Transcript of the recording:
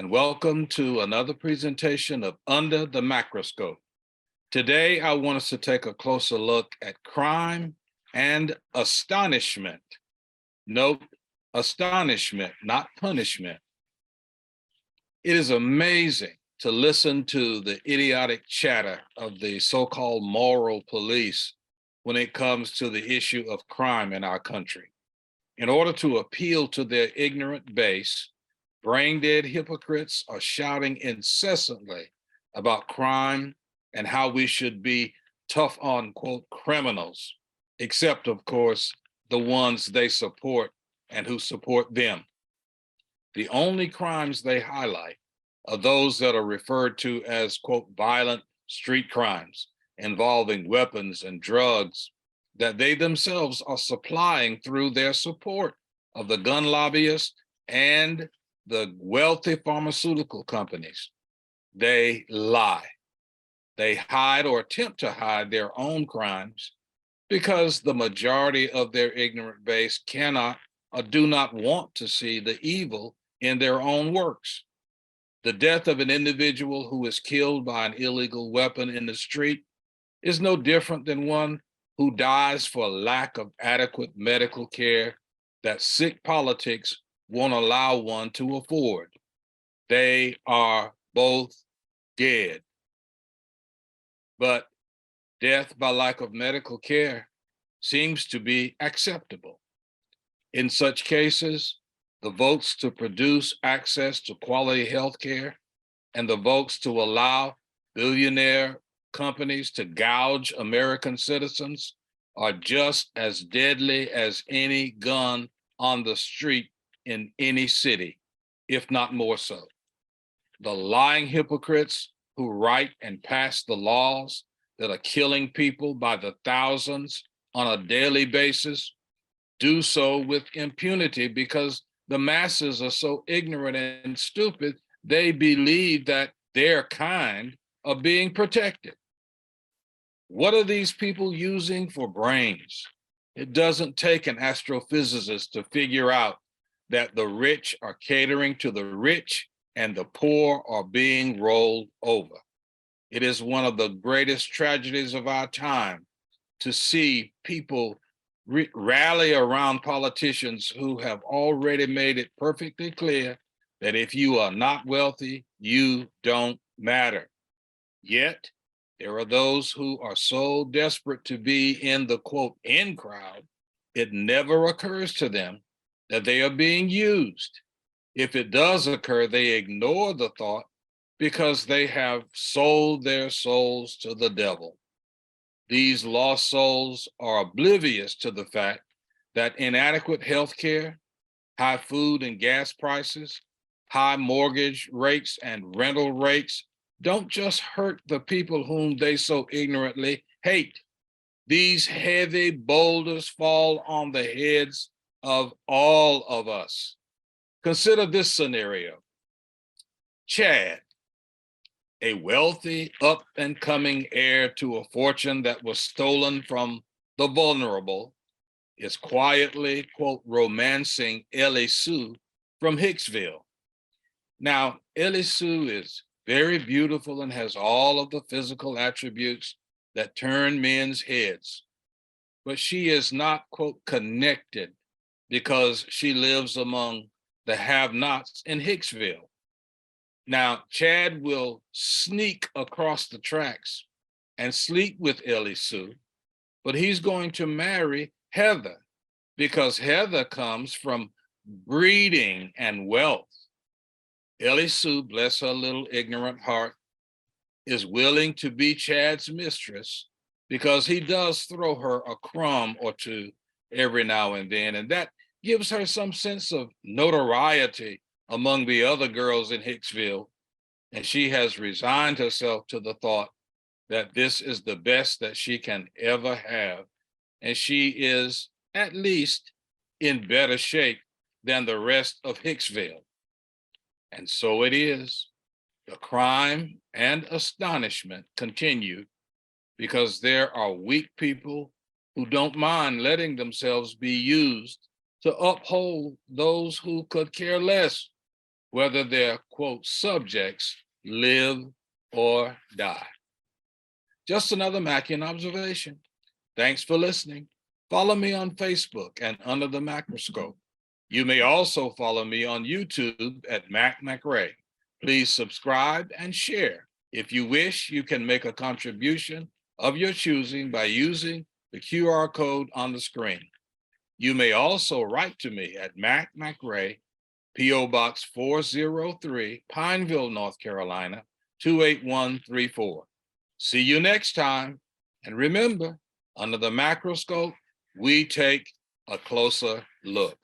and welcome to another presentation of Under the Microscope. Today, I want us to take a closer look at crime and astonishment. Note, astonishment, not punishment. It is amazing to listen to the idiotic chatter of the so-called moral police when it comes to the issue of crime in our country. In order to appeal to their ignorant base, brain-dead hypocrites are shouting incessantly about crime and how we should be tough on, quote, criminals, except, of course, the ones they support and who support them. The only crimes they highlight are those that are referred to as, quote, violent street crimes involving weapons and drugs that they themselves are supplying through their support of the gun lobbyists and the wealthy pharmaceutical companies. They lie. They hide or attempt to hide their own crimes because the majority of their ignorant base cannot or do not want to see the evil in their own works. The death of an individual who is killed by an illegal weapon in the street is no different than one who dies for lack of adequate medical care that sick politics won't allow one to afford. They are both dead. But death by lack of medical care seems to be acceptable. In such cases, the votes to produce access to quality health care and the votes to allow billionaire companies to gouge American citizens are just as deadly as any gun on the street in any city, if not more so. The lying hypocrites who write and pass the laws that are killing people by the thousands on a daily basis do so with impunity because the masses are so ignorant and stupid, they believe that their kind are being protected. What are these people using for brains? It doesn't take an astrophysicist to figure out that the rich are catering to the rich and the poor are being rolled over. It is one of the greatest tragedies of our time to see people rally around politicians who have already made it perfectly clear that if you are not wealthy, you don't matter. Yet, there are those who are so desperate to be in the, quote, in crowd, it never occurs to them that they are being used. If it does occur, they ignore the thought because they have sold their souls to the devil. These lost souls are oblivious to the fact that inadequate health care, high food and gas prices, high mortgage rates and rental rates don't just hurt the people whom they so ignorantly hate. These heavy boulders fall on the heads of all of us. Consider this scenario. Chad, a wealthy, up-and-coming heir to a fortune that was stolen from the vulnerable, is quietly, quote, romancing Ellie Sue from Hicksville. Now, Ellie Sue is very beautiful and has all of the physical attributes that turn men's heads, but she is not, quote, connected because she lives among the have-nots in Hicksville. Now, Chad will sneak across the tracks and sleep with Ellie Sue, but he's going to marry Heather because Heather comes from breeding and wealth. Ellie Sue, bless her little ignorant heart, is willing to be Chad's mistress because he does throw her a crumb or two every now and then, and that gives her some sense of notoriety among the other girls in Hicksville, and she has resigned herself to the thought that this is the best that she can ever have, and she is at least in better shape than the rest of Hicksville. And so it is. The crime and astonishment continue because there are weak people who don't mind letting themselves be used to uphold those who could care less. whether their, quote, subjects live or die. Just another Mackian observation. Thanks for listening. Follow me on Facebook and Under the Macroscope. You may also follow me on YouTube at Mac McRae. Please subscribe and share. If you wish, you can make a contribution of your choosing by using the QR code on the screen. You may also write to me at Mac McRae, P.O. Box 403, Pineville, North Carolina, 28134. See you next time. And remember, under the macroscope, we take a closer look.